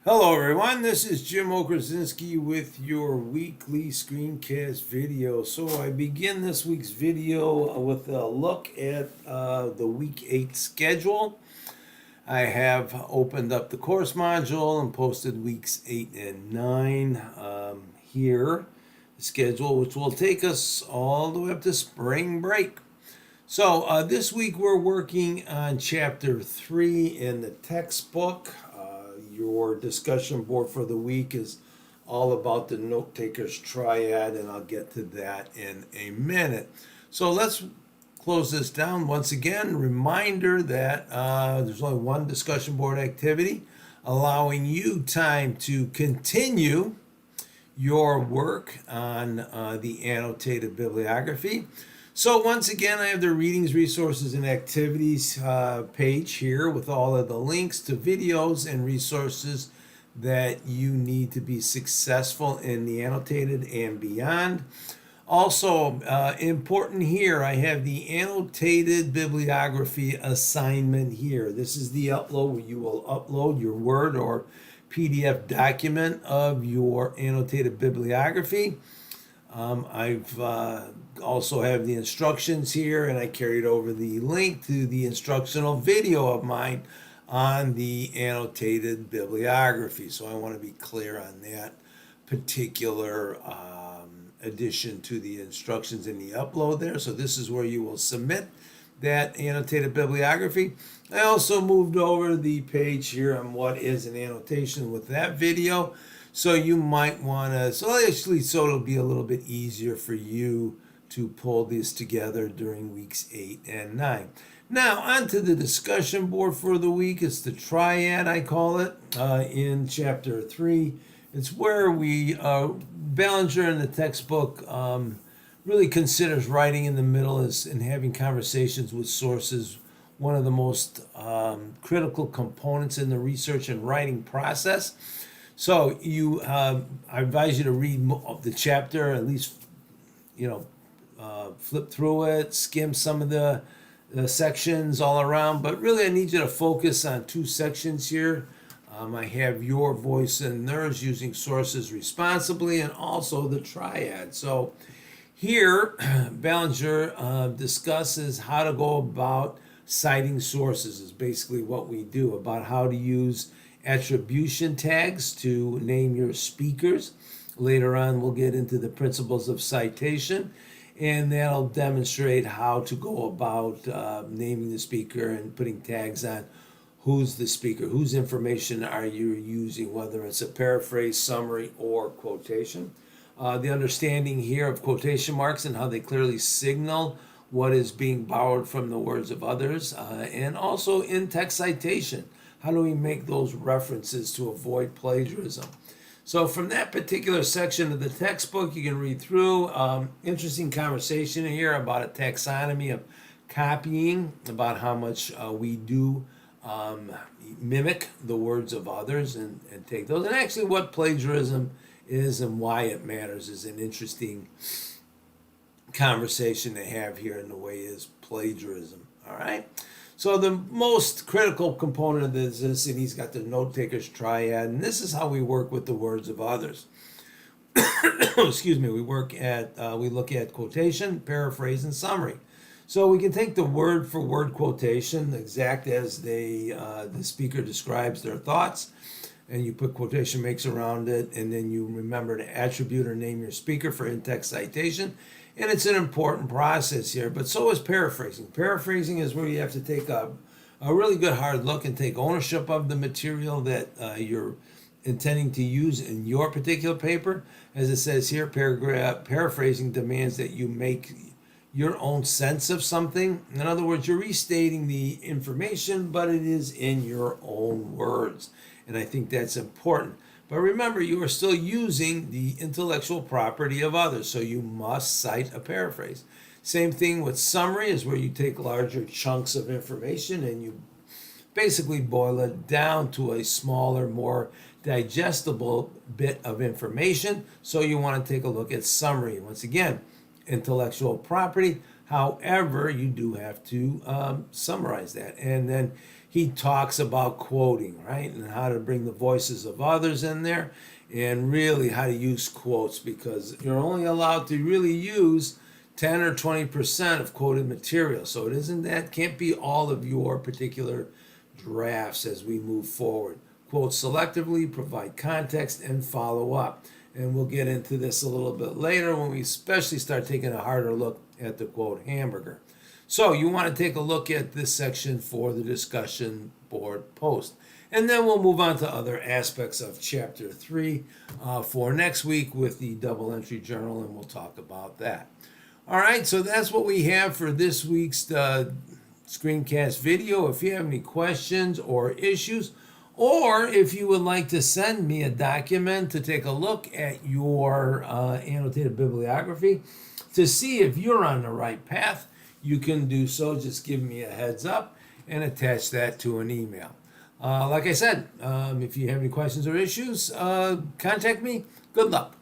Hello everyone, this is Jim Okrasinski with your weekly screencast video. So I begin this week's video with a look at the week 8 schedule. I have opened up the course module and posted weeks 8 and 9 here, the schedule, which will take us all the way up to spring break. So this week we're working on chapter 3 in the textbook. Your discussion board for the week is all about the note taker's triad, and I'll get to that in a minute. So let's close this down. Once again, reminder that there's only one discussion board activity, allowing you time to continue your work on the annotated bibliography. So once again, I have the readings, resources, and activities page here with all of the links to videos and resources that you need to be successful in the annotated and beyond. Also important here, I have the annotated bibliography assignment here. This is the upload where you will upload your Word or PDF document of your annotated bibliography. I've also have the instructions here, and I carried over the link to the instructional video of mine on the annotated bibliography. So I want to be clear on that particular addition to the instructions in the upload there. So this is where you will submit that annotated bibliography. I also moved over the page here on what is an annotation with that video. So you might want to, so it'll be a little bit easier for you to pull this together during weeks 8 and 9. Now, onto the discussion board for the week. It's the triad, I call it, in chapter 3. It's where Ballinger in the textbook really considers writing in the middle and having conversations with sources one of the most critical components in the research and writing process. So I advise you to read the chapter, at least, flip through it, skim some of the sections all around. But really, I need you to focus on two sections here. I have your voice and theirs, using sources responsibly, and also the triad. So here, Ballinger discusses how to go about citing sources, is basically what we do, about how to use attribution tags to name your speakers. Later on, we'll get into the principles of citation, and that'll demonstrate how to go about naming the speaker and putting tags on who's the speaker, whose information are you using, whether it's a paraphrase, summary, or quotation. The understanding here of quotation marks and how they clearly signal what is being borrowed from the words of others, and also in-text citation. How do we make those references to avoid plagiarism? So from that particular section of the textbook, you can read through. Interesting conversation here about a taxonomy of copying, about how much we do mimic the words of others and take those. And actually what plagiarism is and why it matters is an interesting conversation to have here in the way is plagiarism. All right. So the most critical component of this is, and he's got the note taker's triad, and this is how we work with the words of others. Excuse me. We look at quotation, paraphrase, and summary. So we can take the word for word quotation, exact as the speaker describes their thoughts, and you put quotation marks around it, and then you remember to attribute or name your speaker for in-text citation. And it's an important process here, but so is paraphrasing. Paraphrasing is where you have to take a really good hard look and take ownership of the material that you're intending to use in your particular paper. As it says here, paraphrasing demands that you make your own sense of something. In other words, you're restating the information, but it is in your own words. And I think that's important. But remember, you are still using the intellectual property of others, so you must cite a paraphrase. Same thing with summary, is where you take larger chunks of information and you basically boil it down to a smaller, more digestible bit of information. So you want to take a look at summary. Once again, intellectual property. However, you do have to summarize that. And then he talks about quoting, right? And how to bring the voices of others in there and really how to use quotes, because you're only allowed to really use 10 or 20% of quoted material. So it isn't that, can't be all of your particular drafts as we move forward. Quote selectively, provide context, and follow up. And we'll get into this a little bit later when we especially start taking a harder look at the quote hamburger. So you want to take a look at this section for the discussion board post. And then we'll move on to other aspects of chapter 3 for next week with the double entry journal, and we'll talk about that. All right, so that's what we have for this week's screencast video. If you have any questions or issues, or if you would like to send me a document to take a look at your annotated bibliography to see if you're on the right path, you can do so. Just give me a heads up and attach that to an email. Like I said, if you have any questions or issues, contact me. Good luck.